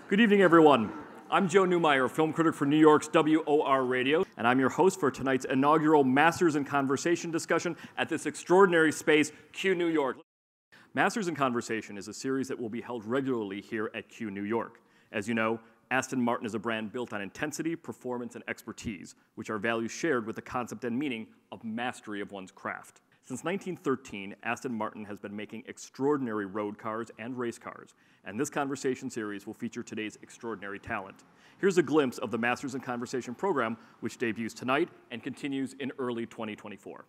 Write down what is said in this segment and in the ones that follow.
Good evening, everyone. I'm Joe Newmeyer, film critic for New York's WOR Radio, and I'm your host for tonight's inaugural Masters in Conversation discussion at this extraordinary space, Q New York. Masters in Conversation is a series that will be held regularly here at Q New York. As you know, Aston Martin is a brand built on intensity, performance, and expertise, which are values shared with the concept and meaning of mastery of one's craft. Since 1913, Aston Martin has been making extraordinary road cars and race cars, and this conversation series will feature today's extraordinary talent. Here's a glimpse of the Masters in Conversation program, which debuts tonight and continues in early 2024.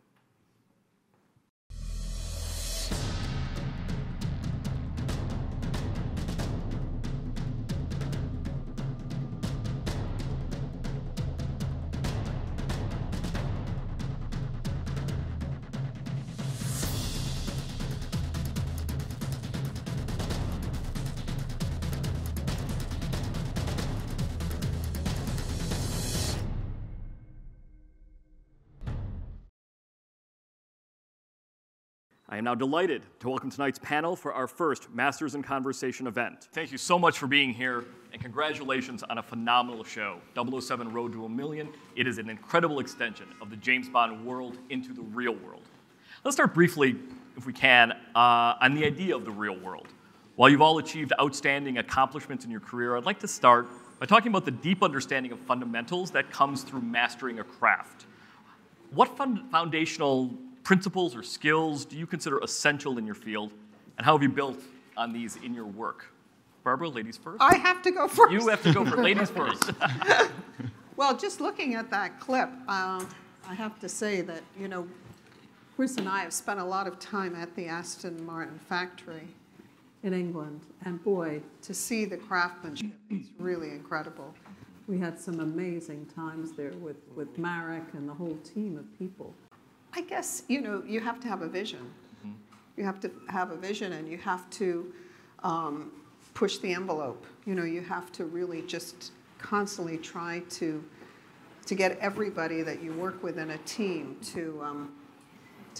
I am now delighted to welcome tonight's panel for our first Masters in Conversation event. Thank you so much for being here, and congratulations on a phenomenal show, 007 Road to a Million. It is an incredible extension of the James Bond world into the real world. Let's start briefly, if we can, on the idea of the real world. While you've all achieved outstanding accomplishments in your career, I'd like to start by talking about the deep understanding of fundamentals that comes through mastering a craft. What foundational principles or skills do you consider essential in your field, and how have you built on these in your work? Barbara, ladies first. I have to go first. You have to go first. Ladies first. Well, just looking at that clip, I have to say that, you know, Chris and I have spent a lot of time at the Aston Martin factory in England, and boy, to see the craftsmanship is really incredible. We had some amazing times there with Marek and the whole team of people. I guess, you know, you have to have a vision. Mm-hmm. You have to have a vision, and you have to push the envelope. You know, you have to really just constantly try to get everybody that you work with in a team to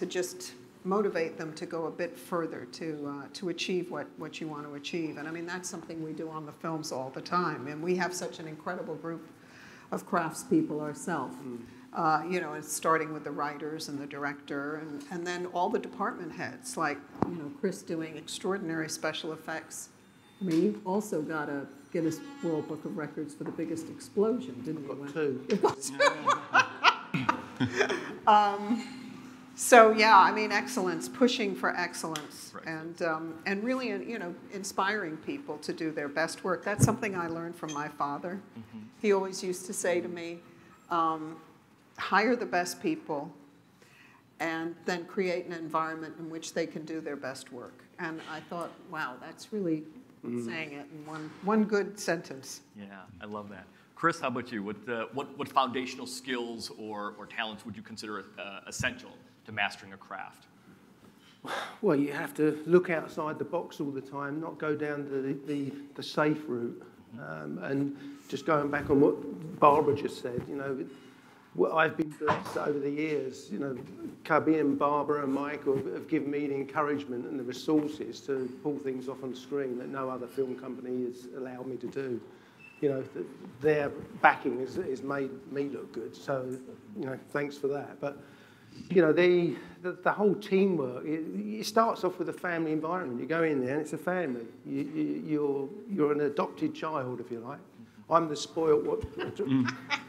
just motivate them to go a bit further, to achieve what you want to achieve. And I mean, that's something we do on the films all the time. And we have such an incredible group of craftspeople ourselves. Mm. You know, it's starting with the writers and the director, and then all the department heads, like, you know, Chris doing extraordinary special effects. I mean, you also got a Guinness World Book of Records for the biggest explosion, didn't you? Got two. You've got two. So yeah, I mean, excellence, pushing for excellence, right. And really, you know, inspiring people to do their best work. That's something I learned from my father. Mm-hmm. He always used to say to me, hire the best people, and then create an environment in which they can do their best work. And I thought, wow, that's really saying it in one good sentence. Yeah, I love that. Chris, how about you? What foundational skills or talents would you consider essential to mastering a craft? Well, you have to look outside the box all the time, not go down the safe route. And just going back on what Barbara just said, you know, what I've been blessed over the years, you know, Cubby and Barbara and Michael have given me the encouragement and the resources to pull things off on screen that no other film company has allowed me to do. You know, their backing has made me look good, so, you know, thanks for that. But, you know, the whole teamwork, it starts off with a family environment. You go in there and it's a family. You're an adopted child, if you like. I'm the spoiled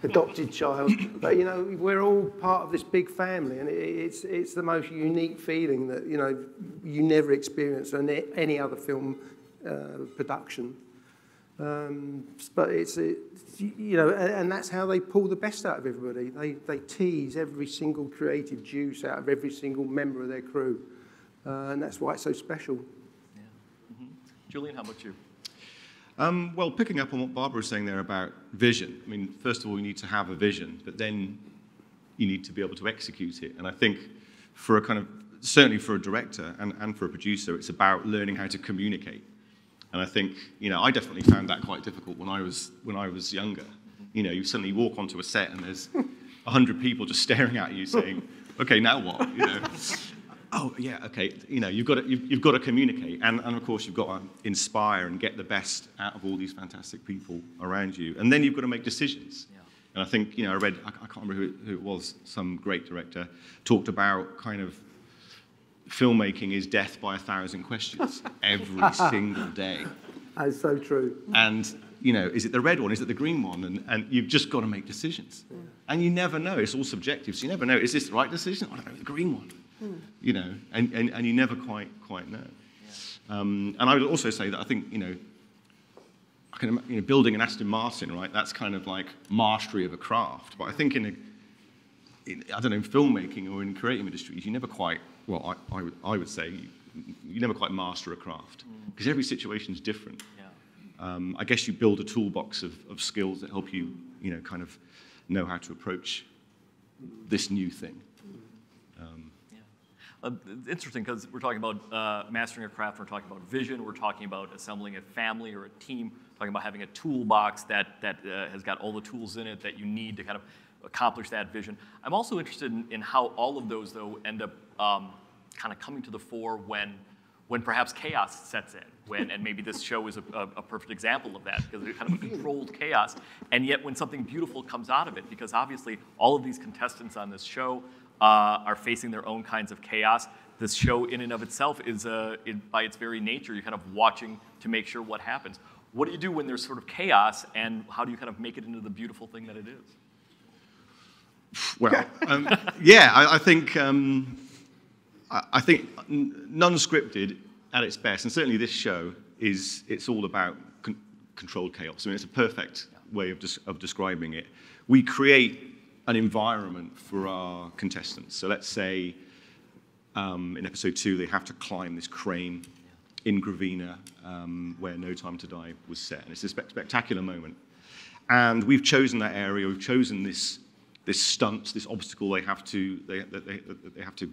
adopted child, but you know, we're all part of this big family, and it's the most unique feeling that, you know, you never experience in any other film production. But it's you know, and that's how they pull the best out of everybody. They tease every single creative juice out of every single member of their crew, and that's why it's so special. Yeah. Mm-hmm. Julian, how about you? Well, picking up on what Barbara was saying there about vision, I mean, first of all, you need to have a vision, but then you need to be able to execute it. And I think for a kind of, certainly for a director and for a producer, it's about learning how to communicate. And I think, you know, I definitely found that quite difficult when I was younger. You know, you suddenly walk onto a set and there's 100 people just staring at you saying, okay, now what? You know. oh yeah, okay, you've got to communicate, and of course you've got to inspire and get the best out of all these fantastic people around you, and then you've got to make decisions. Yeah. And I think, I read, I can't remember who it was, some great director talked about kind of filmmaking is death by 1,000 questions every single day. That's so true. And is it the red one? Is it the green one? And you've just got to make decisions. Yeah. And you never know. It's all subjective. So you never know. Is this the right decision? I don't know, the green one. And you never quite know. Yeah. And I would also say that I think, building an Aston Martin, right? That's kind of like mastery of a craft. But I think in filmmaking or in creative industries, you never quite, well, I would say, you never quite master a craft because every situation is different. Yeah. I guess you build a toolbox of skills that help you, kind of know how to approach this new thing. It's interesting because we're talking about mastering a craft, we're talking about vision, we're talking about assembling a family or a team, talking about having a toolbox that has got all the tools in it that you need to kind of accomplish that vision. I'm also interested in how all of those, though, end up kind of coming to the fore when perhaps chaos sets in, and maybe this show is a perfect example of that, because it's kind of a controlled chaos, and yet when something beautiful comes out of it, because obviously all of these contestants on this show are facing their own kinds of chaos. This show in and of itself is, by its very nature, you're kind of watching to make sure what happens. What do you do when there's sort of chaos, and how do you kind of make it into the beautiful thing that it is? Well, I think non-scripted at its best, and certainly this show it's all about controlled chaos. I mean, it's a perfect way of describing it. We create an environment for our contestants. So let's say in episode 2 they have to climb this crane in Gravina where No Time to Die was set, and it's a spectacular moment. And we've chosen that area. We've chosen this stunt, this obstacle they have to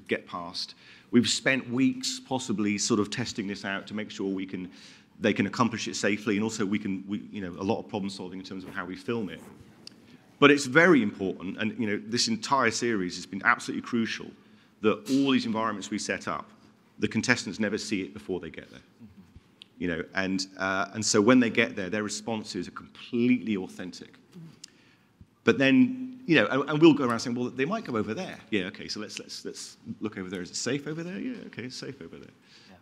get past. We've spent weeks possibly sort of testing this out to make sure they can accomplish it safely, and also we a lot of problem solving in terms of how we film it. But it's very important, and this entire series has been absolutely crucial that all these environments we set up, the contestants never see it before they get there. And so when they get there, their responses are completely authentic. But then, and we'll go around saying, well, they might go over there. Yeah, okay, so let's look over there. Is it safe over there? Yeah, okay, it's safe over there.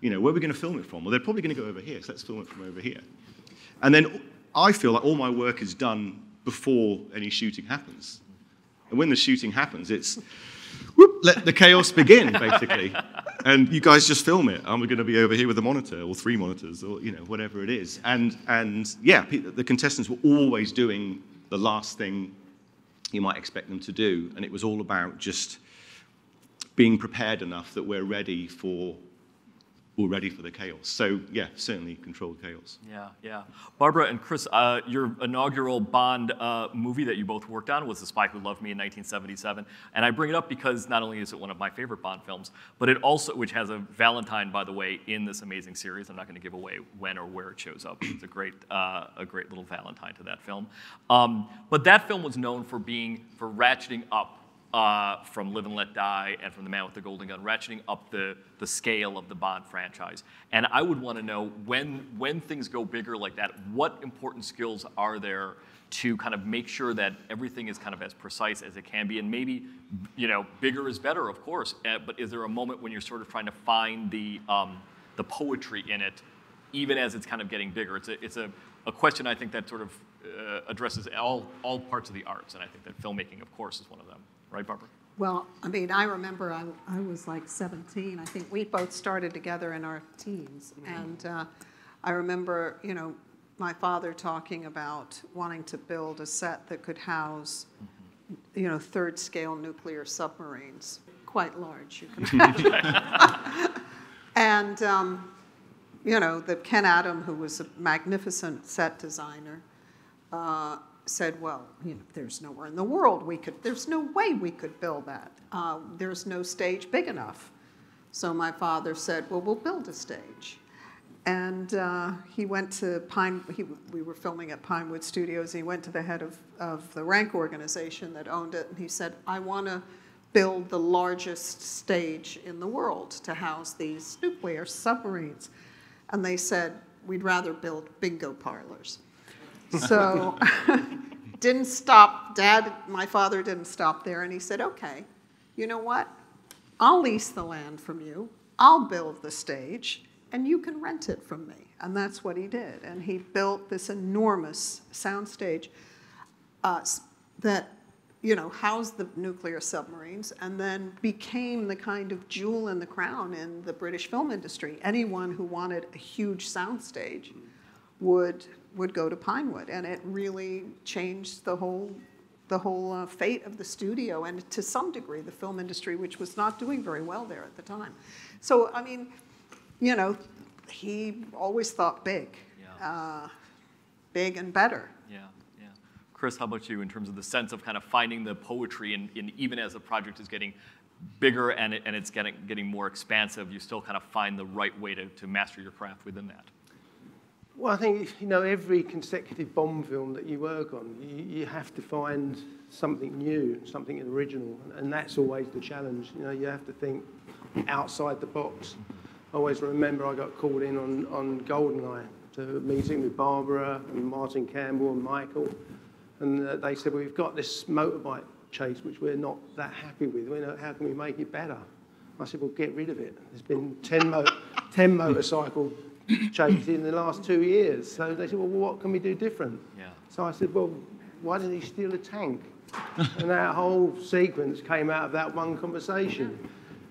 Yeah. Where are we going to film it from? Well, they're probably going to go over here, so let's film it from over here. And then I feel like all my work is done before any shooting happens. And when the shooting happens, it's, let the chaos begin, basically. And you guys just film it. And we're going to be over here with a monitor, or 3 monitors, or whatever it is. And the contestants were always doing the last thing you might expect them to do. And it was all about just being prepared enough that we're ready for the chaos. So, yeah, certainly controlled chaos. Yeah. Barbara and Chris, your inaugural Bond movie that you both worked on was The Spy Who Loved Me in 1977. And I bring it up because not only is it one of my favorite Bond films, but it also, which has a Valentine, by the way, in this amazing series. I'm not going to give away when or where it shows up. It's a great little Valentine to that film. But that film was known for ratcheting up from Live and Let Die and from The Man with the Golden Gun, ratcheting up the scale of the Bond franchise. And I would want to know, when things go bigger like that, what important skills are there to kind of make sure that everything is kind of as precise as it can be? And maybe, bigger is better, of course, but is there a moment when you're sort of trying to find the poetry in it, even as it's kind of getting bigger? It's a question, I think, that sort of addresses all parts of the arts, and I think that filmmaking, of course, is one of them. Right, Barbara? Well, I mean, I remember I was like 17. I think we both started together in our teens. And I remember, my father talking about wanting to build a set that could house, third scale nuclear submarines. Quite large, you can imagine. And, the Ken Adam, who was a magnificent set designer, said, well, there's nowhere in the world there's no way we could build that. There's no stage big enough. So my father said, well, we'll build a stage. And he went to we were filming at Pinewood Studios. He went to the head of the rank organization that owned it, and he said, I want to build the largest stage in the world to house these nuclear submarines. And they said, we'd rather build bingo parlors. So didn't stop, my father didn't stop there, and he said, okay, you know what? I'll lease the land from you, I'll build the stage, and you can rent it from me. And that's what he did. And he built this enormous soundstage that, you know, housed the nuclear submarines and then became the kind of jewel in the crown in the British film industry. Anyone who wanted a huge soundstage would go to Pinewood, and it really changed the whole fate of the studio and to some degree the film industry, which was not doing very well there at the time. So, I mean, you know, he always thought big, big and better. Yeah, yeah. Chris, how about you in terms of the sense of kind of finding the poetry in even as the project is getting bigger and it's getting more expansive, you still kind of find the right way to master your craft within that? Well, I think, you know, every consecutive Bond film that you work on, you have to find something new, something original, and that's always the challenge. You know, you have to think outside the box. I always remember I got called in on GoldenEye to a meeting with Barbara and Martin Campbell and Michael, and they said, well, we've got this motorbike chase which we're not that happy with. You know, how can we make it better? I said, well, get rid of it. There's been 10 motorcycle chased in the last 2 years. So they said, well, what can we do different? Yeah. So I said, well, why didn't he steal a tank? And that whole sequence came out of that one conversation.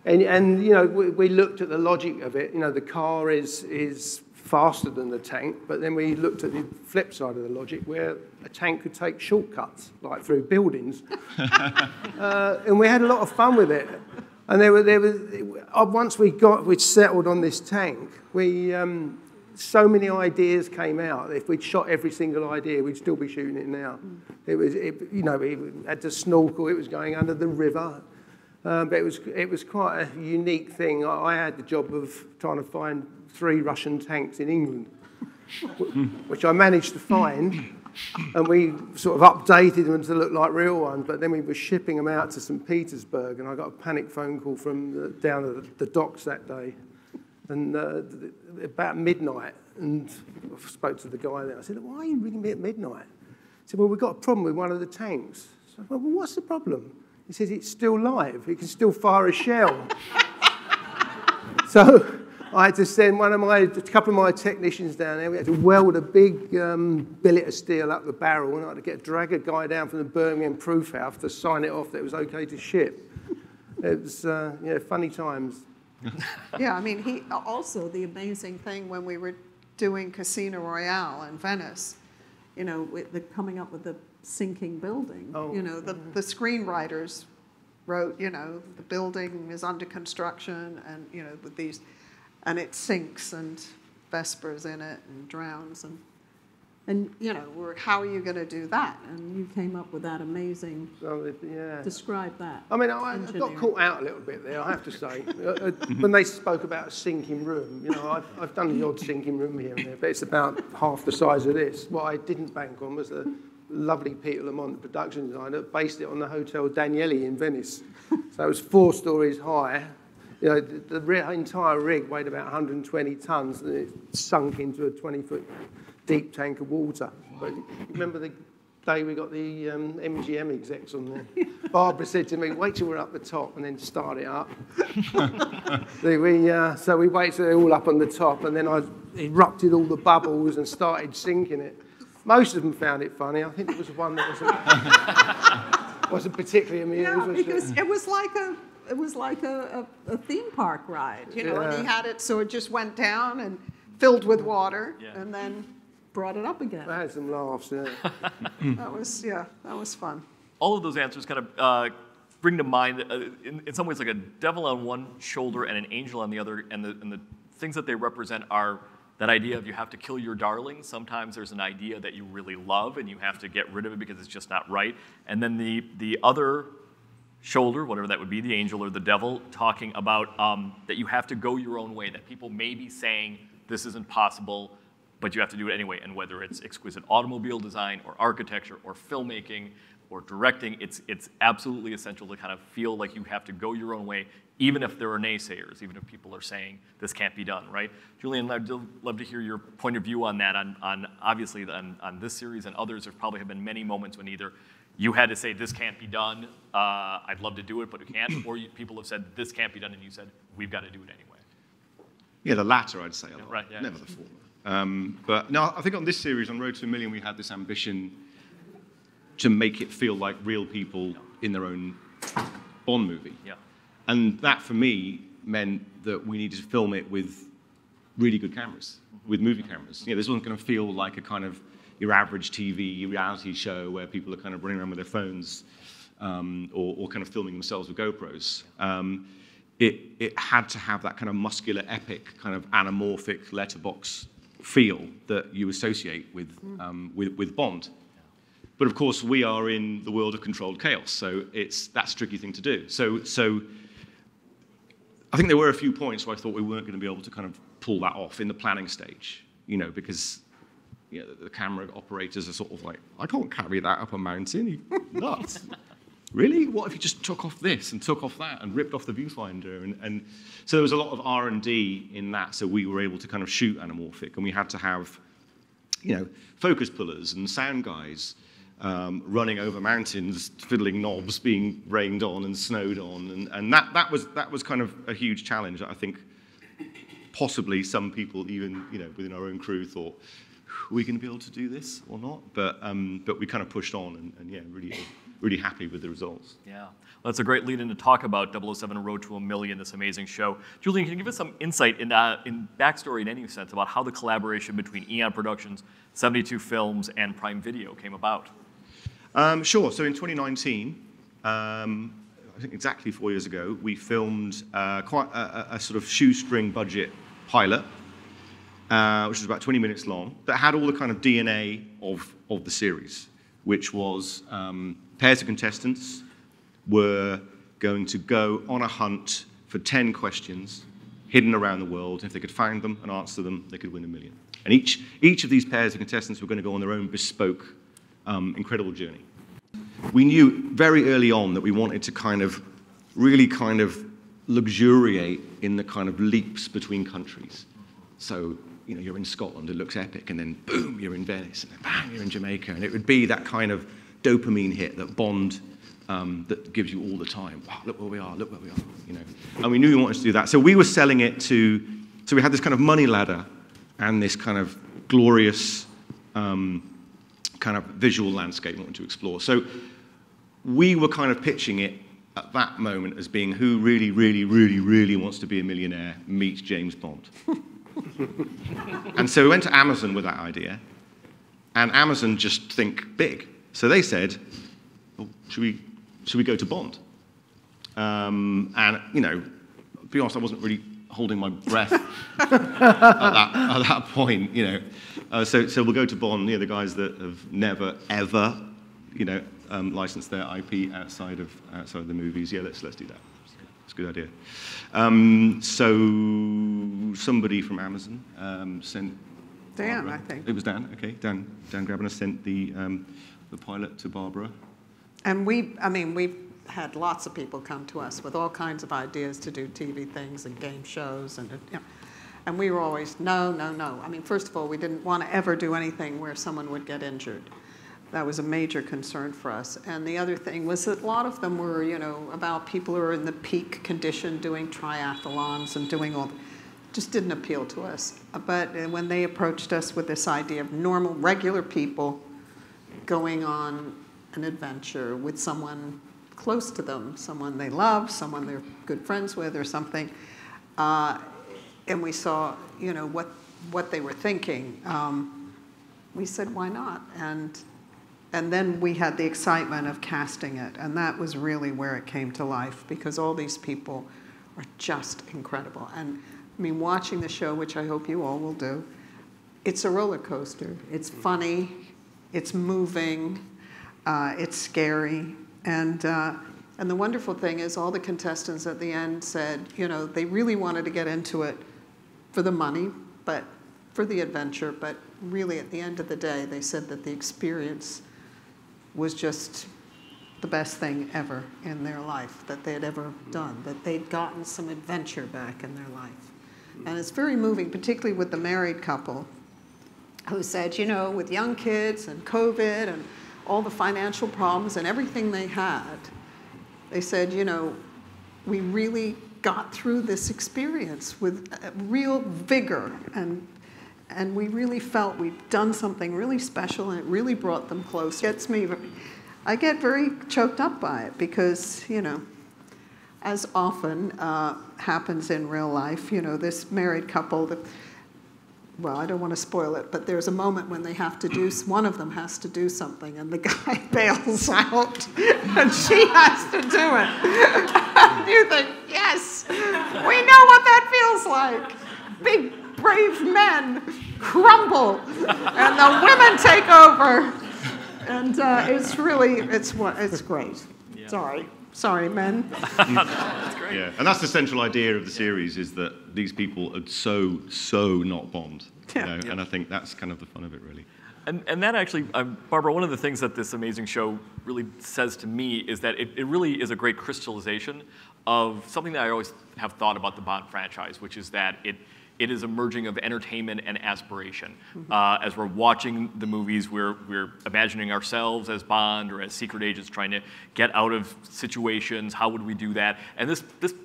And you know, we looked at the logic of it. You know, the car is faster than the tank, but then we looked at the flip side of the logic where a tank could take shortcuts, like through buildings. And we had a lot of fun with it. And once we'd settled on this tank, so many ideas came out. If we'd shot every single idea, we'd still be shooting it now. You know, it had to snorkel. It was going under the river, but it was quite a unique thing. I had the job of trying to find 3 Russian tanks in England, which I managed to find. And we sort of updated them to look like real ones, but then we were shipping them out to St. Petersburg, and I got a panic phone call from down at the docks that day, and about midnight, and I spoke to the guy there. I said, why are you ringing me at midnight? He said, well, we've got a problem with one of the tanks. So I said, well, what's the problem? He says, it's still live. It can still fire a shell. So I had to send a couple of my technicians down there. We had to weld a big billet of steel up the barrel, and I had to drag a guy down from the Birmingham proof house to sign it off that it was okay to ship. It was, funny times. Yeah, I mean, also the amazing thing when we were doing Casino Royale in Venice, you know, coming up with the sinking building. Oh. You know, the screenwriters wrote, you know, the building is under construction, and you know, with these. And it sinks, and Vesper's in it, and drowns, and you know, how are you going to do that? And you came up with that amazing. Describe that. I mean, I got caught out a little bit there, I have to say. When they spoke about a sinking room, you know, I've done the odd sinking room here and there, but it's about half the size of this. What I didn't bank on was the lovely Peter Lamont, the production designer, based it on the Hotel Danieli in Venice. So it was 4 stories high. You know, the entire rig weighed about 120 tons, and it sunk into a 20-foot deep tank of water. But remember the day we got the MGM execs on there? Barbara said to me, wait till we're up the top and then start it up. So we waited till they're all up on the top, and then I erupted all the bubbles and started sinking it. Most of them found it funny. I think it was one that wasn't particularly amused. Yeah, because it was like a theme park ride, you know, and he had it so it just went down and filled with water, and then brought it up again. I had some laughs, yeah. That was fun. All of those answers kind of bring to mind, in some ways, like a devil on one shoulder and an angel on the other, and the things that they represent are that idea of you have to kill your darling. Sometimes there's an idea that you really love, and you have to get rid of it because it's just not right. And then the other shoulder, whatever that would be, the angel or the devil, talking about that you have to go your own way, that people may be saying this isn't possible, but you have to do it anyway. And whether it's exquisite automobile design or architecture or filmmaking, or directing, it's absolutely essential to kind of feel like you have to go your own way, even if there are naysayers, even if people are saying this can't be done, right? Julian, I'd love to hear your point of view on that, on obviously on this series and others. There probably have been many moments when either you had to say this can't be done, I'd love to do it, but it can't, or people have said this can't be done, and you said we've got to do it anyway. Yeah, the latter, I'd say. Right, yeah. Never the former. But no, I think on this series, on Road to a Million, we had this ambition to make it feel like real people in their own Bond movie. Yeah. And that, for me, meant that we needed to film it with really good cameras, with movie cameras. This wasn't going to feel like a kind of your average TV reality show where people are kind of running around with their phones or kind of filming themselves with GoPros. It had to have that kind of muscular, epic, kind of anamorphic letterbox feel that you associate with Bond. But of course, we are in the world of controlled chaos, so that's a tricky thing to do. So I think there were a few points where I thought we weren't going to be able to kind of pull that off in the planning stage, because the camera operators are sort of like, I can't carry that up a mountain, you nuts. Really? What if you just took off this and took off that and ripped off the viewfinder? And so there was a lot of R&D in that, so we were able to kind of shoot anamorphic, and we had to have, focus pullers and sound guys running over mountains, fiddling knobs, being rained on and snowed on, and that was kind of a huge challenge that I think possibly some people even within our own crew thought, are we going to be able to do this or not? But we kind of pushed on, and yeah, really happy with the results. Yeah, well, that's a great lead-in to talk about 007 Road to a Million, this amazing show. Julian, can you give us some insight in backstory in any sense about how the collaboration between Eon Productions, 72 Films, and Prime Video came about? Sure. So in 2019, I think exactly 4 years ago, we filmed quite a sort of shoestring budget pilot, which was about 20 minutes long, that had all the kind of DNA of the series, which was pairs of contestants were going to go on a hunt for 10 questions hidden around the world. And if they could find them and answer them, they could win $1 million. And each of these pairs of contestants were going to go on their own bespoke, incredible journey. We knew very early on that we wanted to really luxuriate in the kind of leaps between countries. So, you're in Scotland, it looks epic, and then boom, you're in Venice, and then bang, you're in Jamaica. And it would be that kind of dopamine hit that Bond that gives you all the time. Wow, look where we are, And we knew we wanted to do that. So we were selling it so we had this kind of money ladder and this kind of glorious kind of visual landscape we wanted to explore. So we were kind of pitching it at that moment as being who really, really, really, really wants to be a millionaire meets James Bond. And so we went to Amazon with that idea, and Amazon just think big. So they said, well, should we go to Bond? And, to be honest, I wasn't really holding my breath at that point, So we'll go to Bond, the guys that have never, ever, licensed their IP outside of the movies. Yeah, let's do that. It's a good idea. So somebody from Amazon sent Dan, Barbara. I think. It was Dan. Okay, Dan Grabiner sent the pilot to Barbara. And we've had lots of people come to us with all kinds of ideas to do TV things and game shows, and we were always, no. First of all, we didn't want to ever do anything where someone would get injured. That was a major concern for us. And the other thing was that a lot of them were, about people who are in the peak condition doing triathlons and doing all that. Just didn't appeal to us. But when they approached us with this idea of normal, regular people going on an adventure with someone close to them, someone they love, someone they're good friends with or something, and we saw, what they were thinking, we said, why not? And then we had the excitement of casting it, and that was really where it came to life, because all these people are just incredible. And watching the show, which I hope you all will do, it's a roller coaster. It's funny, it's moving, it's scary, and the wonderful thing is all the contestants at the end said, they really wanted to get into it for the money, but for the adventure, but really at the end of the day, they said that the experience was just the best thing ever in their life that they had ever done, that they'd gotten some adventure back in their life. And it's very moving, particularly with the married couple who said, you know, with young kids and COVID and all the financial problems and everything they had, they said, you know, we really got through this experience with real vigor, and we really felt we'd done something really special, and it really brought them close. I get very choked up by it because, you know, as often happens in real life, you know, this married couple, well, I don't want to spoil it, but there's a moment when they have to one of them has to do something, and the guy bails out, and she has to do it. You think, yes, we know what that feels like. Big, brave men crumble, and the women take over. And it's really, it's great. Yeah. Sorry, men. That's great. Yeah, and that's the central idea of the series, is that these people are so not Bond. You know? And I think that's kind of the fun of it, really. And that actually, Barbara, one of the things that this amazing show really says to me is that it really is a great crystallization of something that I always have thought about the Bond franchise, which is that it is a merging of entertainment and aspiration. As we're watching the movies, we're imagining ourselves as Bond or as secret agents trying to get out of situations. How would we do that? And this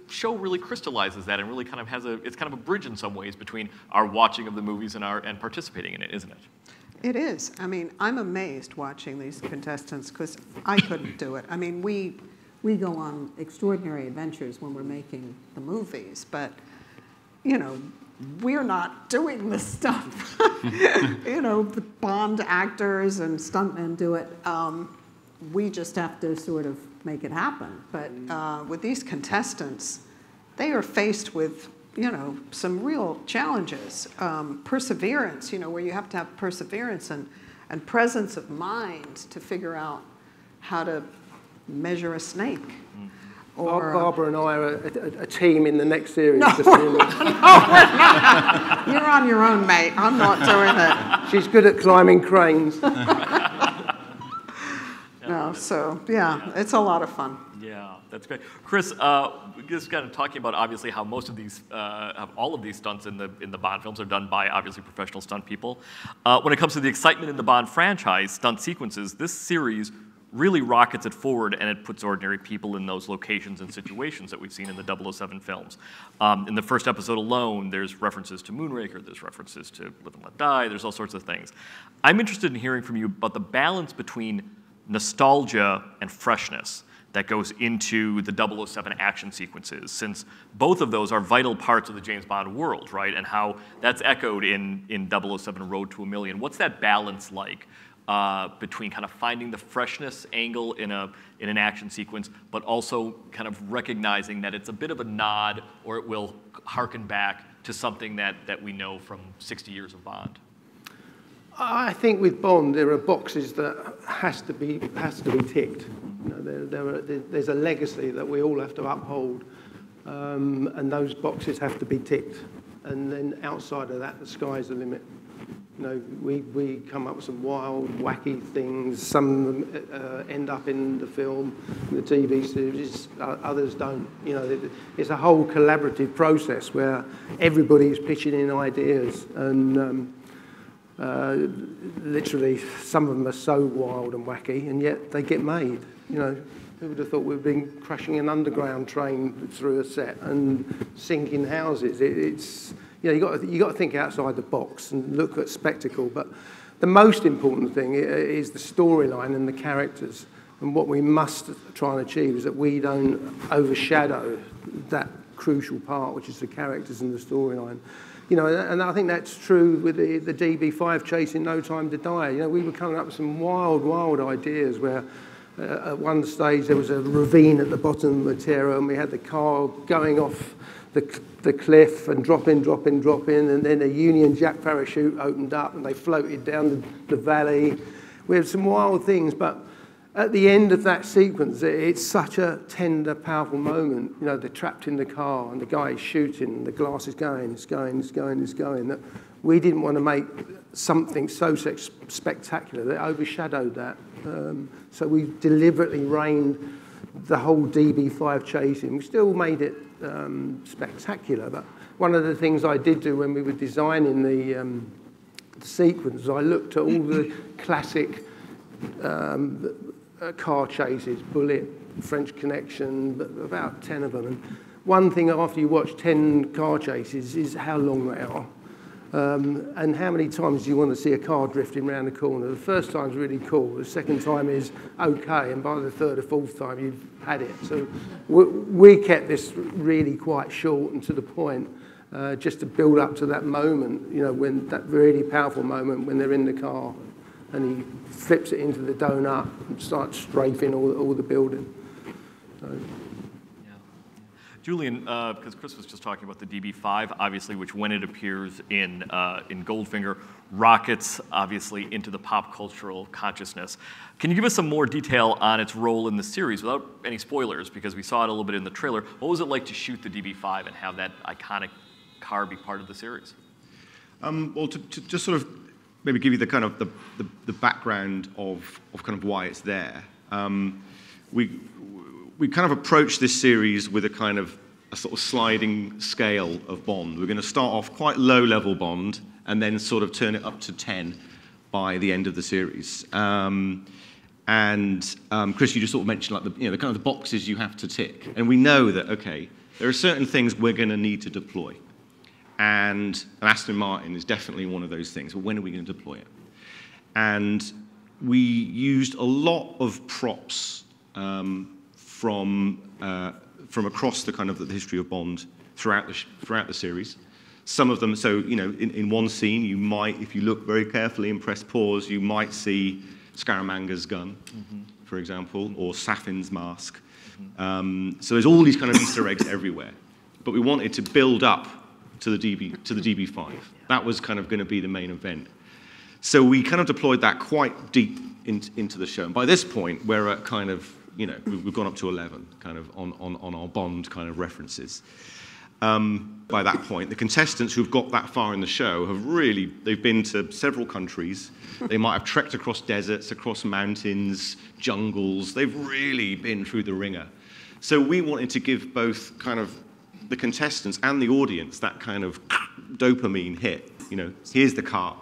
show really crystallizes that and really kind of it's kind of a bridge in some ways between our watching of the movies and participating in it, isn't it? It is. I mean, I'm amazed watching these contestants because I couldn't do it. I mean, we go on extraordinary adventures when we're making the movies, but, you know, we're not doing this stuff. You know, the Bond actors and stuntmen do it. We just have to sort of make it happen. But with these contestants, they are faced with, you know, some real challenges. Perseverance, you know, where you have to have perseverance and presence of mind to figure out how to measure a snake. Barbara and I are a team in the next series. No, we're not. You're on your own, mate. I'm not doing it. She's good at climbing cranes. No, so, yeah, it's a lot of fun. Yeah, that's great. Chris, just kind of talking about obviously how most of these, all of these stunts in the Bond films are done by obviously professional stunt people. When it comes to the excitement in the Bond franchise, stunt sequences, this series really rockets it forward, and it puts ordinary people in those locations and situations that we've seen in the 007 films. In the first episode alone, there's references to Moonraker, there's references to Live and Let Die, there's all sorts of things. I'm interested in hearing from you about the balance between nostalgia and freshness that goes into the 007 action sequences, since both of those are vital parts of the James Bond world, right? And how that's echoed in 007 Road to a Million. What's that balance like? Between kind of finding the freshness angle in an action sequence, but also kind of recognizing that it's a bit of a nod, or it will harken back to something that we know from 60 years of Bond. I think with Bond, there are boxes that has to be ticked. You know, there's a legacy that we all have to uphold, and those boxes have to be ticked. And then outside of that, the sky's the limit. You know, we come up with some wild, wacky things. Some of them end up in the film, the TV series. Others don't. You know, it's a whole collaborative process where everybody's pitching in ideas, and literally some of them are so wild and wacky, and yet they get made. You know, who would have thought we'd been crashing an underground train through a set and sinking houses? It's you know, you got to think outside the box and look at spectacle. But the most important thing is the storyline and the characters. And what we must try and achieve is that we don't overshadow that crucial part, which is the characters and the storyline. You know, and I think that's true with the DB5 chase in No Time to Die. You know, we were coming up with some wild ideas where at one stage there was a ravine at the bottom of Matera, and we had the car going off the cliff and drop in, and then a Union Jack parachute opened up and they floated down the valley. We had some wild things, but at the end of that sequence, it's such a tender, powerful moment. You know, they're trapped in the car and the guy is shooting and the glass is going, that we didn't want to make something so spectacular that overshadowed that. So we deliberately reined the whole DB5 chase in. We still made it spectacular, but one of the things I did do when we were designing the sequence was I looked at all the classic car chases, Bullet, French Connection, about 10 of them. And one thing after you watch 10 car chases is how long they are. And how many times do you want to see a car drifting around the corner? The first time's really cool. The second time is okay, and by the third or fourth time, you've had it. So we kept this really quite short and to the point, just to build up to that moment, you know, when that really powerful moment when they're in the car and he flips it into the donut and starts strafing all the building. So. Julian, because Chris was just talking about the DB5, obviously, which when it appears in Goldfinger, rockets, obviously, into the pop cultural consciousness. Can you give us some more detail on its role in the series without any spoilers, because we saw it a little bit in the trailer. What was it like to shoot the DB5 and have that iconic car be part of the series? Well, to just sort of maybe give you the kind of the background of kind of why it's there. We kind of approached this series with a sort of sliding scale of Bond. We're going to start off quite low-level Bond and then sort of turn it up to 10 by the end of the series. Chris, you just sort of mentioned like the kind of the boxes you have to tick, and we know that okay, there are certain things we're going to need to deploy, and Aston Martin is definitely one of those things. But when are we going to deploy it? And we used a lot of props. From across the kind of the history of Bond throughout the series. Some of them, so in one scene you might, if you look very carefully and press pause, you might see Scaramanga's gun, for example, or Safin's mask. So there's all these kind of Easter eggs everywhere. But we wanted to build up to the DB5. That was kind of going to be the main event. So we kind of deployed that quite deep into the show. And by this point, we're at kind of we've gone up to 11, kind of on our Bond kind of references. By that point, the contestants who've got that far in the show they've been to several countries. They might have trekked across deserts, across mountains, jungles. They've really been through the ringer. So we wanted to give both kind of the contestants and the audience that kind of dopamine hit. Here's the car.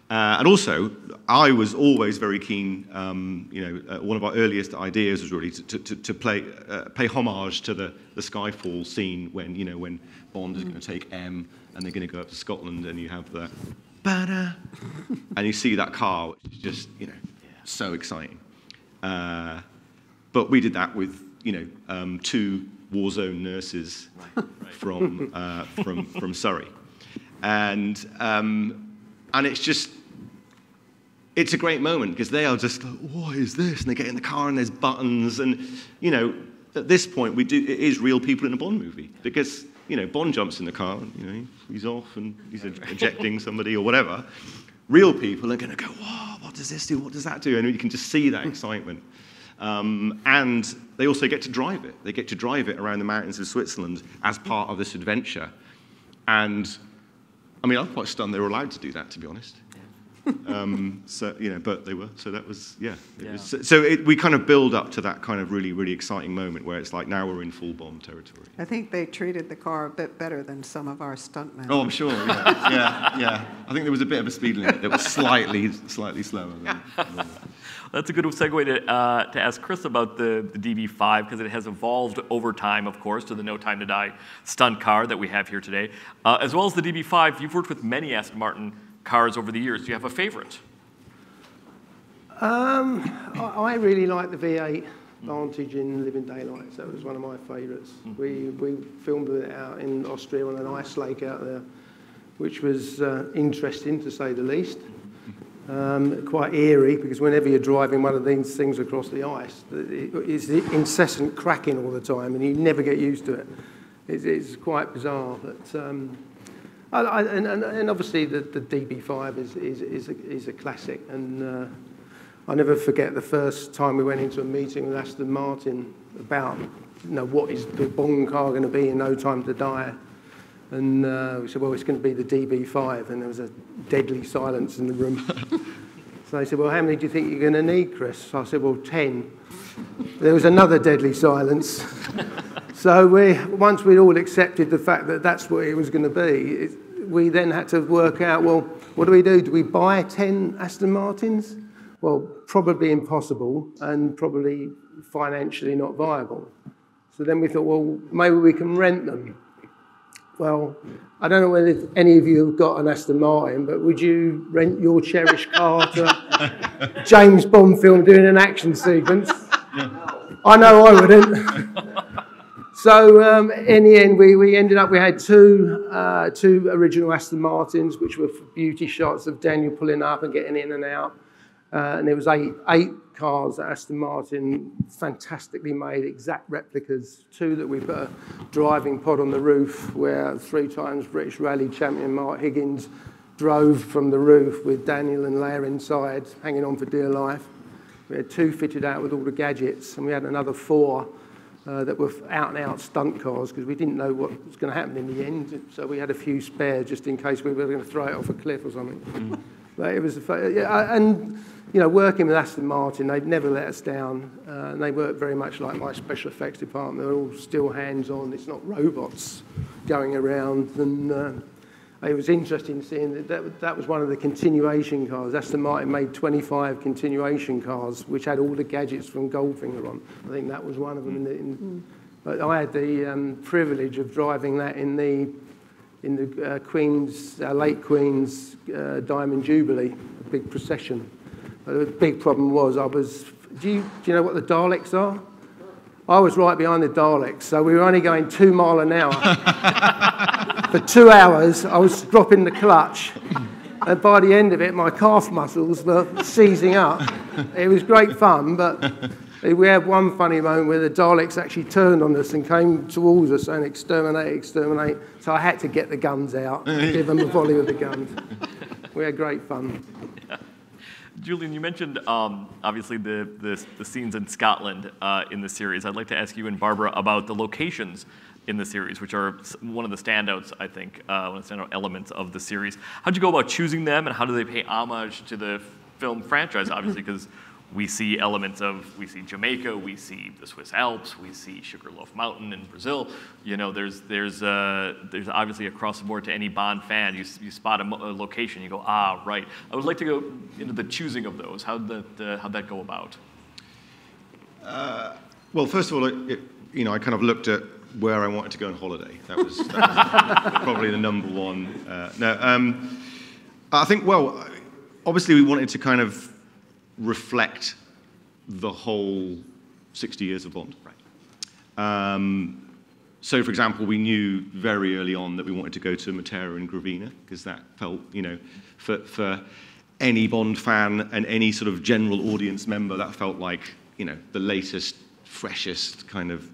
And also, I was always very keen. One of our earliest ideas was really to pay homage to the Skyfall scene when Bond is going to take M and they're going to go up to Scotland and you have the ba-da, and you see that car, which is just so exciting. But we did that with 2 war zone nurses from Surrey, and it's a great moment because they are just like, what is this? And they get in the car and there's buttons. And, at this point, it is real people in a Bond movie because, Bond jumps in the car and, he's off and he's ejecting somebody or whatever. Real people are going to go, whoa, what does this do? What does that do? And you can just see that excitement. And they also get to drive it. They get to drive it around the mountains of Switzerland as part of this adventure. And I'm quite stunned they were allowed to do that, to be honest. But they were. So that was, we kind of build up to that kind of really, really exciting moment where it's like now we're in full Bond territory. I think they treated the car a bit better than some of our stuntmen. Oh, I'm sure. Yeah. I think there was a bit of a speed limit that was slightly slower than normal. That's a good segue to ask Chris about the DB5 because it has evolved over time, of course, to the No Time to Die stunt car that we have here today. As well as the DB5, you've worked with many Aston Martin cars over the years. Do you have a favorite? I really like the V8 Vantage in Living Daylights. That was one of my favourites. We filmed it out in Austria on an ice lake out there, which was interesting to say the least. Quite eerie because whenever you're driving one of these things across the ice, it's incessant cracking all the time and you never get used to it. It's quite bizarre, but and obviously the DB5 is a classic, and I never forget the first time we went into a meeting with Aston Martin about what is the Bond car going to be in No Time to Die. And we said, well, it's going to be the DB5, and there was a deadly silence in the room. So they said, well, how many do you think you're going to need, Chris? So I said, well, 10. There was another deadly silence. So once we'd all accepted the fact that that's what it was going to be, we then had to work out, well, what do? Do we buy 10 Aston Martins? Well, probably impossible and probably financially not viable. So then we thought, well, maybe we can rent them. Well, I don't know whether any of you have got an Aston Martin, but would you rent your cherished car to a James Bond film doing an action sequence? I know I wouldn't. So in the end, we ended up, we had two original Aston Martins, which were beauty shots of Daniel pulling up and getting in and out. And there was eight cars at Aston Martin, fantastically made, exact replicas. 2 that we put a driving pod on the roof, where 3 times British Rally champion Mark Higgins drove from the roof with Daniel and Leia inside, hanging on for dear life. We had 2 fitted out with all the gadgets, and we had another 4 that were out-and-out stunt cars, because we didn't know what was going to happen in the end. So we had a few spare just in case we were going to throw it off a cliff or something. But it was, and you know, working with Aston Martin, they'd never let us down. And they worked very much like my special effects department. They're all still hands-on. It's not robots going around. And it was interesting seeing that was one of the continuation cars. Aston Martin made 25 continuation cars, which had all the gadgets from Goldfinger on. I think that was one of them. But I had the privilege of driving that in the Queen's, late Queen's Diamond Jubilee, a big procession. But the big problem was do you know what the Daleks are? I was right behind the Daleks, so we were only going 2 miles an hour. For 2 hours, I was dropping the clutch, and by the end of it, my calf muscles were seizing up. It was great fun, but we had one funny moment where the Daleks actually turned on us and came towards us saying, exterminate, exterminate. So I had to get the guns out, give them a volley with the guns. We had great fun. Yeah. Julian, you mentioned obviously the scenes in Scotland in the series. I'd like to ask you and Barbara about the locations in the series, which are one of the standouts, I think, one of the standout elements of the series. How'd you go about choosing them, and how do they pay homage to the film franchise, obviously, because we see elements of, we see Jamaica, we see the Swiss Alps, we see Sugarloaf Mountain in Brazil. You know, there's obviously across the board to any Bond fan, you spot a location, you go, ah, right. I would like to go into the choosing of those. How'd that go about? Well, first of all, I kind of looked at where I wanted to go on holiday. That was probably the number one. I think, well, obviously we wanted to kind of reflect the whole 60 years of Bond. Right. So, for example, we knew very early on that we wanted to go to Matera and Gravina, because that felt, for any Bond fan and any sort of general audience member, that felt like, the latest, freshest kind of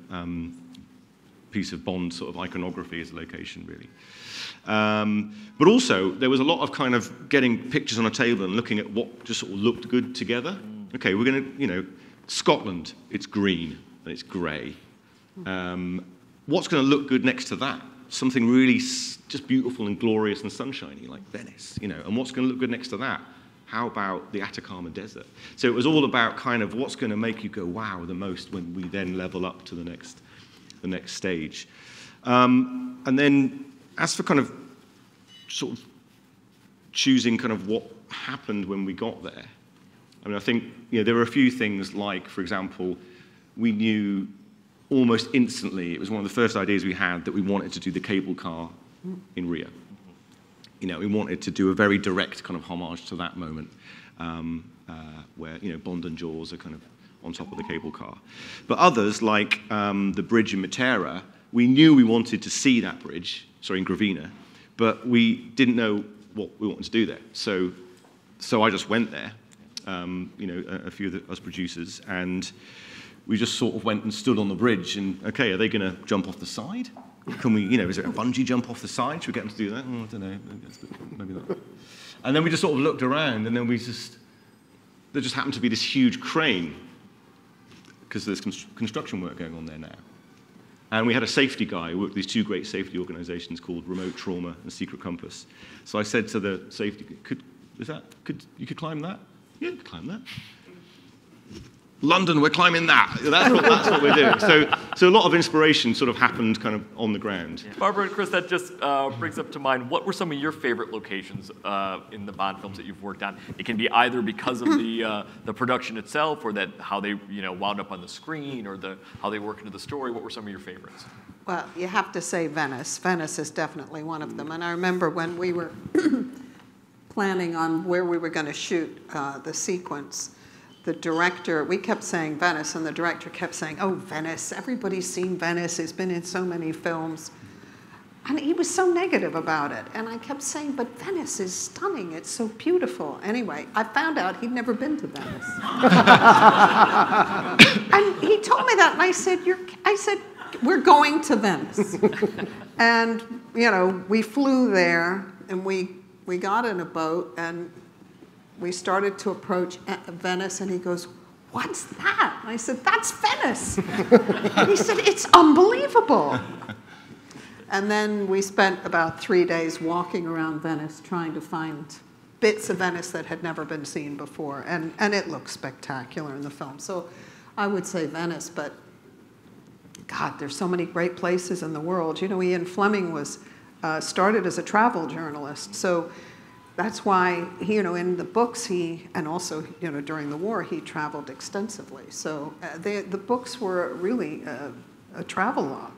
piece of Bond sort of iconography as a location, really. But also, there was a lot of kind of getting pictures on a table and looking at what just sort of looked good together. Okay, we're going to, Scotland, it's green and it's grey. What's going to look good next to that? Something really just beautiful and glorious and sunshiny, like Venice, And what's going to look good next to that? How about the Atacama Desert? So it was all about kind of what's going to make you go, wow, the most when we then level up to the next stage. And then as for kind of sort of choosing kind of what happened when we got there, I mean, I think there were a few things like, for example, we knew almost instantly, it was one of the first ideas we had, that we wanted to do the cable car in Rio. We wanted to do a very direct kind of homage to that moment where, Bond and Jaws are kind of on top of the cable car. But others, like the bridge in Matera, we knew we wanted to see that bridge, in Gravina, but we didn't know what we wanted to do there. So I just went there, a few of us producers, and we just sort of went and stood on the bridge and, okay, are they going to jump off the side? Can we, is there a bungee jump off the side? Should we get them to do that? Oh, I don't know, maybe not. And then we just sort of looked around, and then there just happened to be this huge crane, because there's construction work going on there now. And we had a safety guy who worked with these 2 great safety organizations called Remote Trauma and Secret Compass. So I said to the safety, you could climb that? yeah, climb that. London, we're climbing that. That's what we're doing. So a lot of inspiration sort of happened kind of on the ground. Yeah. Barbara and Chris, that just brings up to mind, what were some of your favorite locations in the Bond films that you've worked on? It can be either because of the production itself, or that how they wound up on the screen, or how they work into the story. What were some of your favorites? Well, you have to say Venice. Venice is definitely one of them. And I remember when we were planning on where we were going to shoot the sequence, the director, we kept saying Venice, and the director kept saying, oh, Venice, everybody's seen Venice, it's been in so many films. And he was so negative about it. And I kept saying, but Venice is stunning, it's so beautiful. Anyway, I found out he'd never been to Venice. And he told me that, and I said, we're going to Venice. And, we flew there, and we got in a boat, and we started to approach Venice, and he goes, what's that? And I said, that's Venice. And he said, it's unbelievable. And then we spent about 3 days walking around Venice trying to find bits of Venice that had never been seen before. And it looks spectacular in the film. So I would say Venice, but God, there's so many great places in the world. Ian Fleming was started as a travel journalist. So that's why, in the books, and also, during the war, he traveled extensively. So the books were really a travel log.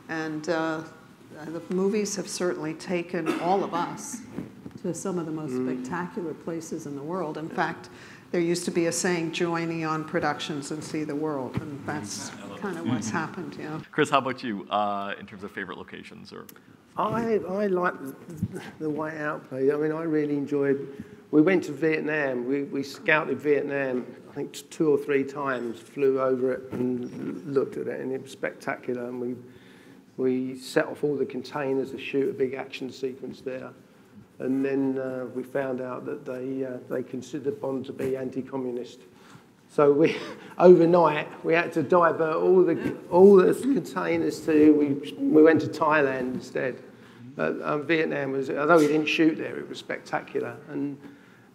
And the movies have certainly taken all of us to some of the most spectacular places in the world. In fact, there used to be a saying, join Eon Productions and see the world. And that's kind of what's happened, Chris, how about you in terms of favorite locations? I like the way out play. I mean, I really enjoyed. We went to Vietnam. We scouted Vietnam, I think 2 or 3 times. Flew over it and looked at it, and it was spectacular. And we set off all the containers to shoot a big action sequence there. And then we found out that they considered Bond to be anti-communist. So overnight we had to divert all the containers we went to Thailand instead. Vietnam was, although we didn't shoot there, it was spectacular. And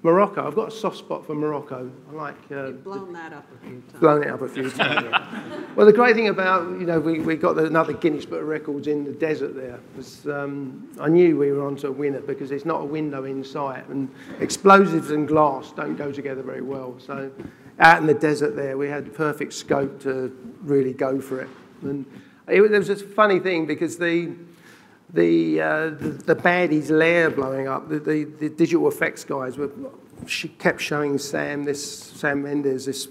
Morocco, I've got a soft spot for Morocco. I like. You've blown that up a few times. Blown it up a few times. Yeah. Well, the great thing about we got another Guinness Book of Records in the desert there was I knew we were onto a winner because there's not a window in sight, and explosives and glass don't go together very well. So out in the desert there, we had perfect scope to really go for it. And there was this funny thing because the baddie's lair blowing up, the digital effects guys she kept showing Sam Mendes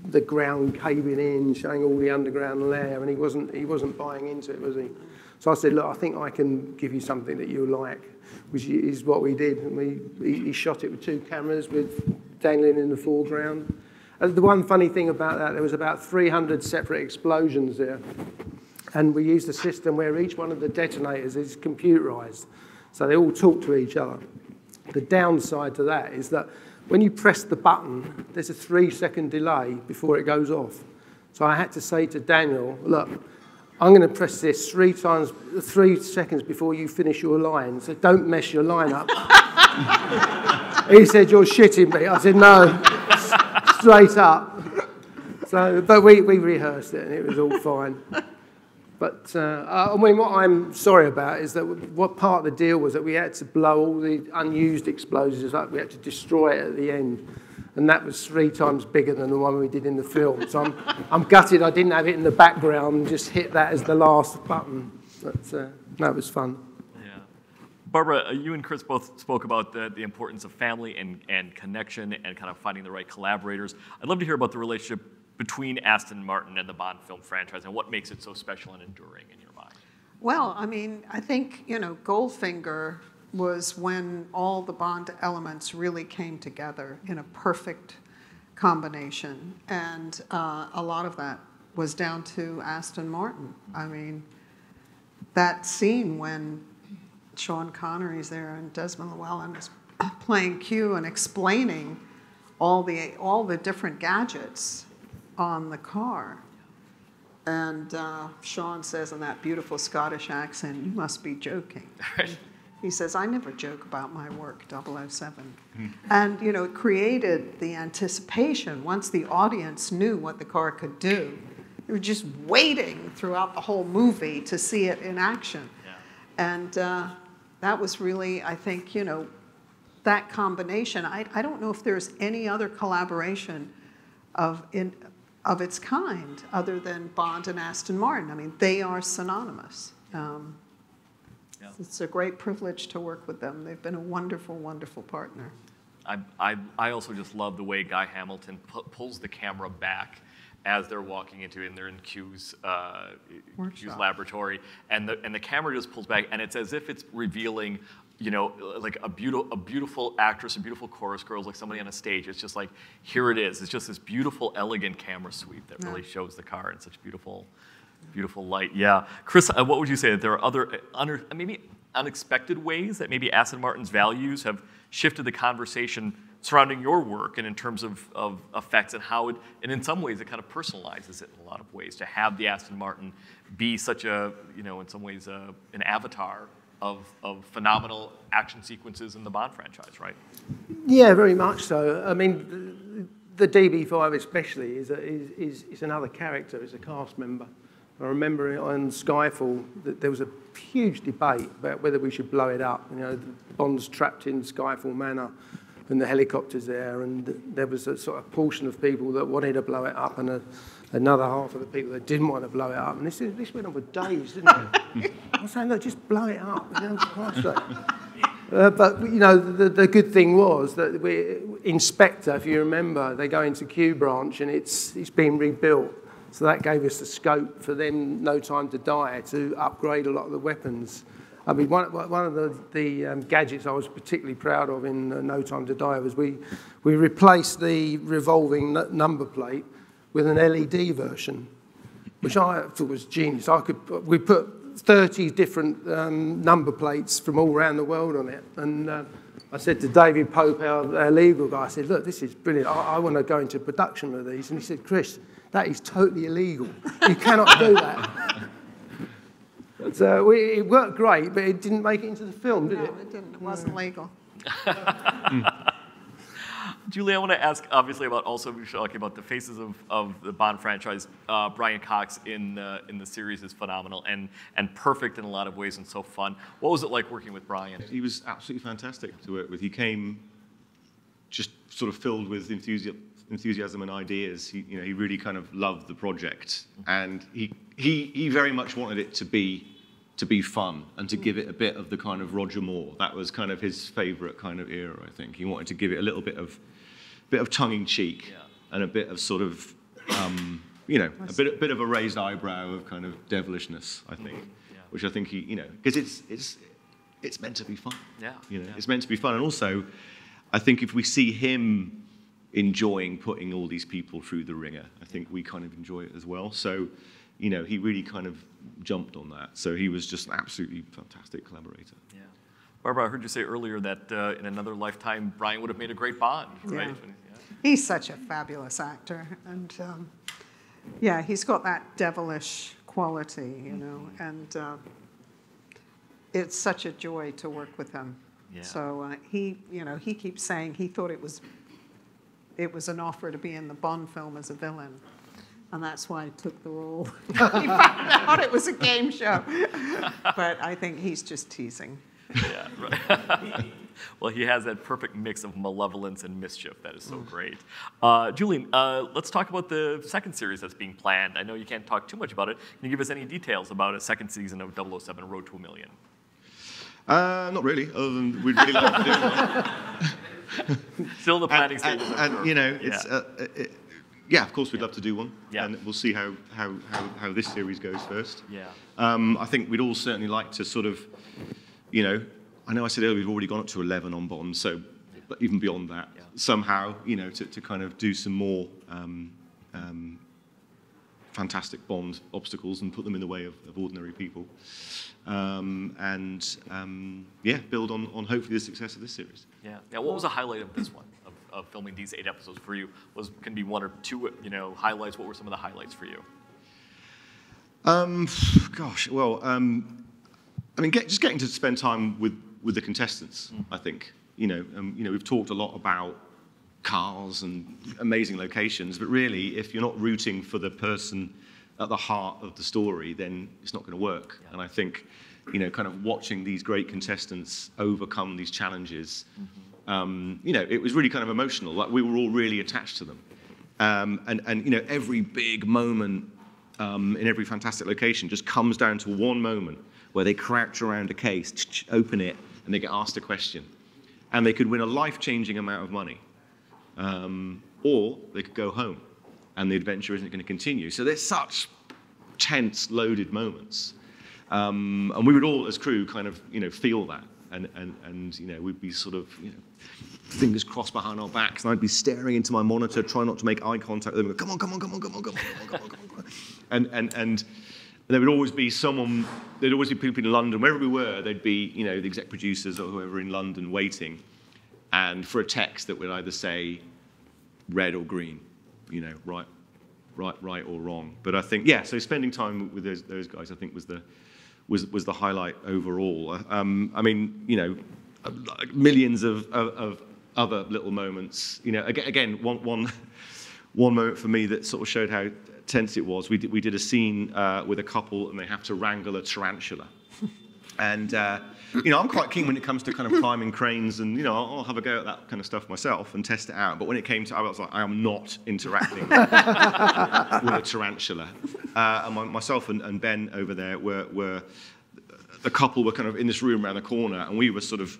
the ground caving in, showing all the underground lair, and he wasn't buying into it, was he? So I said, look, I think I can give you something that you'll like, which is what we did. And he shot it with 2 cameras, with dangling in the foreground. And the one funny thing about that, there was about 300 separate explosions there. And we used a system where each one of the detonators is computerized. So they all talk to each other. The downside to that is that when you press the button, there's a 3-second delay before it goes off. So I had to say to Daniel, look, I'm going to press this 3 seconds before you finish your line, so don't mess your line up. He said, you're shitting me. I said, no, straight up. So, but we rehearsed it and it was all fine. But I mean, what I'm sorry about is that what part of the deal was that we had to blow all the unused explosives up. We had to destroy it at the end. And that was 3 times bigger than the one we did in the film. So I'm gutted I didn't have it in the background and just hit that as the last button. But that was fun. Yeah. Barbara, you and Chris both spoke about the importance of family and connection and kind of finding the right collaborators. I'd love to hear about the relationship between Aston Martin and the Bond film franchise and what makes it so special and enduring in your mind. Well, I mean, I think, Goldfinger was when all the Bond elements really came together in a perfect combination. And a lot of that was down to Aston Martin. I mean, that scene when Sean Connery's there and Desmond Llewellyn is playing Q and explaining all the different gadgets on the car. And Sean says in that beautiful Scottish accent, you must be joking. He says, I never joke about my work, 007. And, you know, it created the anticipation. Once the audience knew what the car could do, they were just waiting throughout the whole movie to see it in action. Yeah. And that was really, I think, you know, that combination. I don't know if there's any other collaboration of its kind other than Bond and Aston Martin. I mean, they are synonymous. It's a great privilege to work with them. They've been a wonderful, wonderful partner. I also just love the way Guy Hamilton pulls the camera back as they're walking into it, and they're in Q's laboratory, and the camera just pulls back, and it's as if it's revealing, you know, like a beautiful actress, a beautiful chorus girl, like somebody on a stage. It's just like, here it is. It's just this beautiful, elegant camera sweep that really shows the car in such beautiful light. Yeah. Chris, what would you say that there are other maybe unexpected ways that maybe Aston Martin's values have shifted the conversation surrounding your work, and in terms of effects, and how it, and in some ways it kind of personalizes it in a lot of ways, to have the Aston Martin be such a, you know, in some ways an avatar of phenomenal action sequences in the Bond franchise, right? Yeah, very much so. I mean, the DB5 especially is another character, is a cast member. I remember on Skyfall that there was a huge debate about whether we should blow it up. You know, Bond's trapped in Skyfall Manor and the helicopter's there, and there was a sort of portion of people that wanted to blow it up, and another half of the people that didn't want to blow it up. And this went on for days, didn't it? I was saying, look, just blow it up. You know, for Christ's sake. But, you know, the good thing was that Inspector, if you remember, they go into Q Branch and it's been rebuilt. So that gave us the scope for them, No Time to Die, to upgrade a lot of the weapons. I mean, one of the gadgets I was particularly proud of in No Time to Die was we replaced the revolving number plate with an LED version, which I thought was genius. We put 30 different number plates from all around the world on it. And I said to David Pope, our legal guy, I said, look, this is brilliant. I want to go into production with these. And he said, Chris, that is totally illegal. You cannot do that. So it worked great, but it didn't make it into the film, did it? No, it didn't. It wasn't legal. Julie, I want to ask, obviously, about also talking about the faces of the Bond franchise. Brian Cox in the series is phenomenal and perfect in a lot of ways, and so fun. What was it like working with Brian? He was absolutely fantastic to work with. He came just sort of filled with enthusiasm and ideas. He really kind of loved the project, and he very much wanted it to be fun and to give it a bit of the kind of Roger Moore. That was kind of his favourite kind of era, I think. He wanted to give it a little bit of tongue-in-cheek and a bit of sort of, a bit of a raised eyebrow of kind of devilishness, I think, which I think because it's meant to be fun. It's meant to be fun, and also, I think if we see him enjoying putting all these people through the ringer, I think we kind of enjoy it as well. So, he really kind of jumped on that. So he was just an absolutely fantastic collaborator. Yeah. Barbara, I heard you say earlier that in another lifetime, Brian would have made a great Bond, right? Yeah. He's such a fabulous actor. And, he's got that devilish quality, and it's such a joy to work with him. Yeah. So he keeps saying he thought it was an offer to be in the Bond film as a villain. And that's why I took the role. He found out it was a game show. But I think he's just teasing. Yeah, right. Well, he has that perfect mix of malevolence and mischief. That is so great. Julian, let's talk about the second series that's being planned. I know you can't talk too much about it. Can you give us any details about a second season of 007 Road to a Million? Not really, other than we'd really like to do one. Still in the planning stages. It's... Yeah, of course we'd love to do one, and we'll see how this series goes first. Yeah. I think we'd all certainly like to sort of, I know I said earlier we've already gone up to 11 on Bond, so but even beyond that, somehow, to kind of do some more fantastic Bond obstacles and put them in the way of ordinary people, build on hopefully the success of this series. Yeah. Now, what was the highlight of this one? Of filming these 8 episodes for you can be 1 or 2 highlights. What were some of the highlights for you? Just getting to spend time with with the contestants, I think. We've talked a lot about cars and amazing locations, but really, if you're not rooting for the person at the heart of the story, then it's not going to work. Yeah. And I think, kind of watching these great contestants overcome these challenges, it was really kind of emotional. Like, we were all really attached to them. And every big moment in every fantastic location just comes down to one moment where they crouch around a case, open it, and they get asked a question. And they could win a life-changing amount of money. Or they could go home, and the adventure isn't going to continue. So there's such tense, loaded moments. And we would all, as crew, kind of, feel that. And we'd be sort of, fingers crossed behind our backs, and I'd be staring into my monitor, trying not to make eye contact with them, go, come on. And there would always be someone, there'd always be people in London, wherever we were, there'd be, the exec producers or whoever in London waiting, and for a text that would either say red or green, right or wrong. But I think, so spending time with those guys, I think, was the highlight overall. Millions of other little moments. Again, one moment for me that sort of showed how tense it was. We did a scene with a couple, and they have to wrangle a tarantula. And I'm quite keen when it comes to kind of climbing cranes, and I'll have a go at that kind of stuff myself and test it out. But when it came to, I was like, I am not interacting with a tarantula. And myself and Ben over there were the couple were kind of in this room around the corner, and we were sort of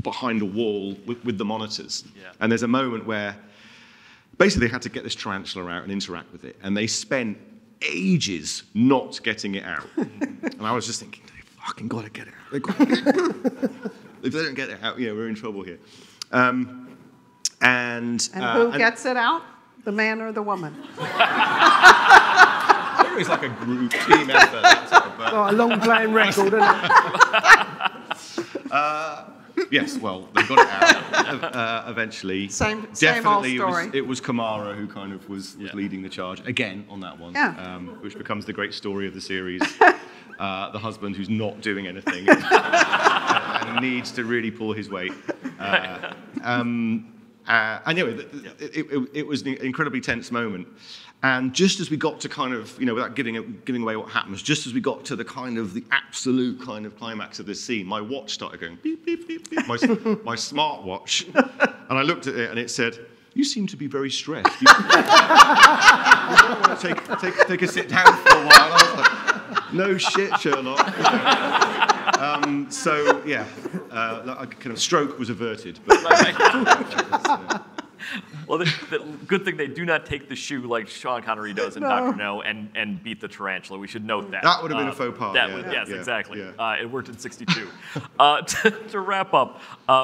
behind a wall with the monitors. Yeah. And there's a moment where basically they had to get this tarantula out and interact with it, and they spent ages not getting it out. And I was just thinking, they fucking got to get it out. They got to get it out. If they don't get it out, we're in trouble here. And who gets it out? The man or the woman? It's like a group team effort. A long playing record, isn't it? Yes, well, they got it out evenly. Same Definitely, old story. It was Kamara who kind of was leading the charge again on that one, which becomes the great story of the series. The husband who's not doing anything and needs to really pull his weight. Anyway, it was an incredibly tense moment. And just as we got to kind of, without giving away what happens, just as we got to the kind of the absolute kind of climax of this scene, my watch started going beep, beep, beep, beep, my smartwatch. And I looked at it and it said, "You seem to be very stressed. You want to take a sit down for a while?" I was like, "No shit, Sherlock." A kind of stroke was averted. But, Well, the good thing they do not take the shoe like Sean Connery does in Dr. No and beat the tarantula. We should note that. That would have been a faux pas. Yes, exactly. Yeah. It worked in '62. To wrap up,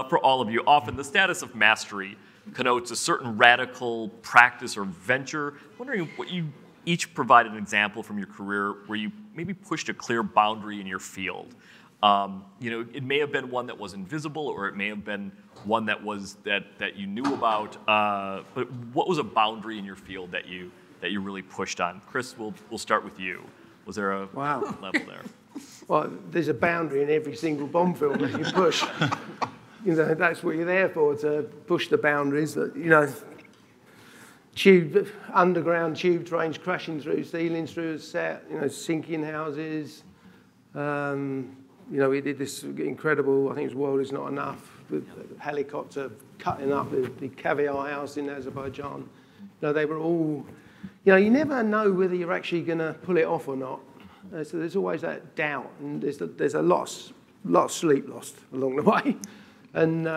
for all of you, often the status of mastery connotes a certain radical practice or venture. I'm wondering what you each provide an example from your career where you maybe pushed a clear boundary in your field. It may have been one that was invisible, or it may have been one that was that you knew about. But what was a boundary in your field that you really pushed on? Chris, we'll start with you. Was there a level there? Well, there's a boundary in every single Bond film that you push. That's what you're there for, to push the boundaries. That underground tube trains crashing through ceilings, through a set. Sinking houses. We did this incredible, I think it was World Is Not Enough, with a helicopter cutting up the caviar house in Azerbaijan. They were all, you never know whether you're actually going to pull it off or not. So there's always that doubt, and there's a lot of sleep lost along the way. And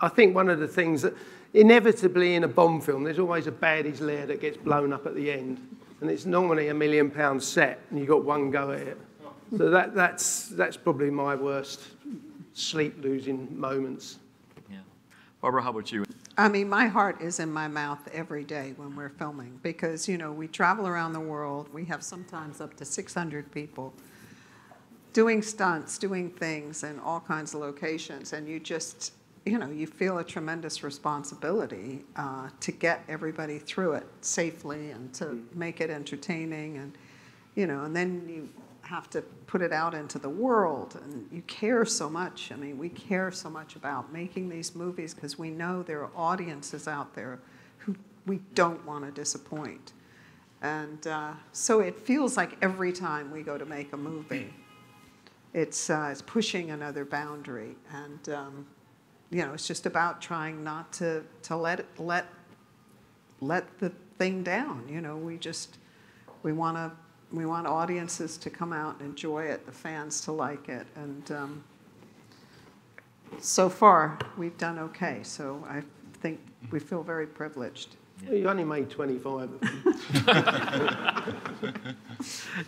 I think one of the things that, inevitably in a Bond film, there's always a baddie's lair that gets blown up at the end. And it's normally £1 million set, and you've got one go at it. So that's probably my worst sleep-losing moments. Yeah. Barbara, how about you? I mean, my heart is in my mouth every day when we're filming because, we travel around the world. We have sometimes up to 600 people doing stunts, doing things in all kinds of locations. And you just, you feel a tremendous responsibility to get everybody through it safely and to make it entertaining. And, and then you have to put it out into the world, and you care so much. I mean, we care so much about making these movies because we know there are audiences out there who we don't want to disappoint. And so it feels like every time we go to make a movie, it's pushing another boundary. And, it's just about trying not to let the thing down. We want audiences to come out and enjoy it, the fans to like it. And so far, we've done okay. So I think we feel very privileged. Well, you only made 25 of them.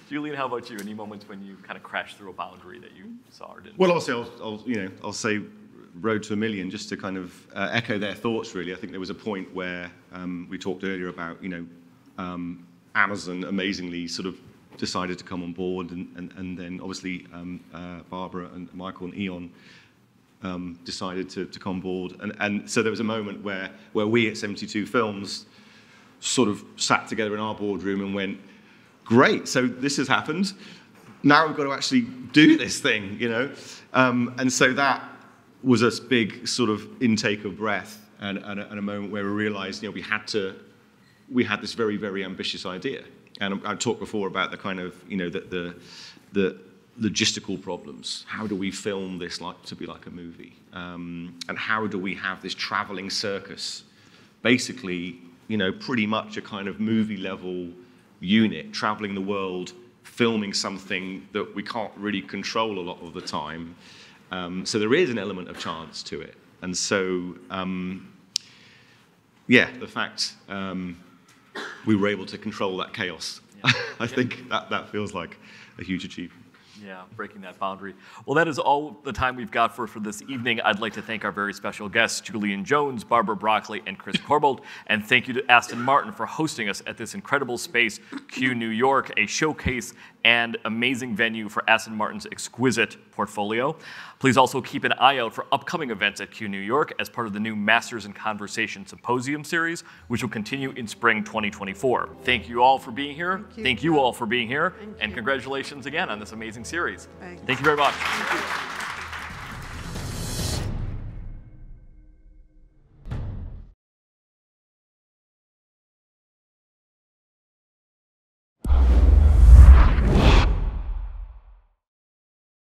Julian, how about you? Any moments when you kind of crashed through a boundary that you saw or didn't? Well, obviously, I'll say Road to a Million, just to kind of echo their thoughts, really. I think there was a point where we talked earlier about, Amazon amazingly sort of decided to come on board, and then obviously Barbara and Michael and Eon decided to come on board. And so there was a moment where we at 72 Films sort of sat together in our boardroom and went, great, so this has happened. Now we've got to actually do this thing, And so that was a big sort of intake of breath and a moment where we realized, we had this very, very ambitious idea. And I talked before about the kind of, the logistical problems. How do we film this to be like a movie? And how do we have this traveling circus? Basically, pretty much a kind of movie level unit traveling the world, filming something that we can't really control a lot of the time. So there is an element of chance to it. And so, the fact we were able to control that chaos, I think that feels like a huge achievement. Yeah, breaking that boundary. Well, that is all the time we've got for this evening. I'd like to thank our very special guests, Julian Jones, Barbara Broccoli, and Chris Corbold. And thank you to Aston Martin for hosting us at this incredible space, Q New York, a showcase and amazing venue for Aston Martin's exquisite portfolio. Please also keep an eye out for upcoming events at Q New York as part of the new Masters in Conversation Symposium series, which will continue in spring 2024. Thank you all for being here. Thank you all for being here. And congratulations again on this amazing series. Thanks. Thank you very much. Thank you.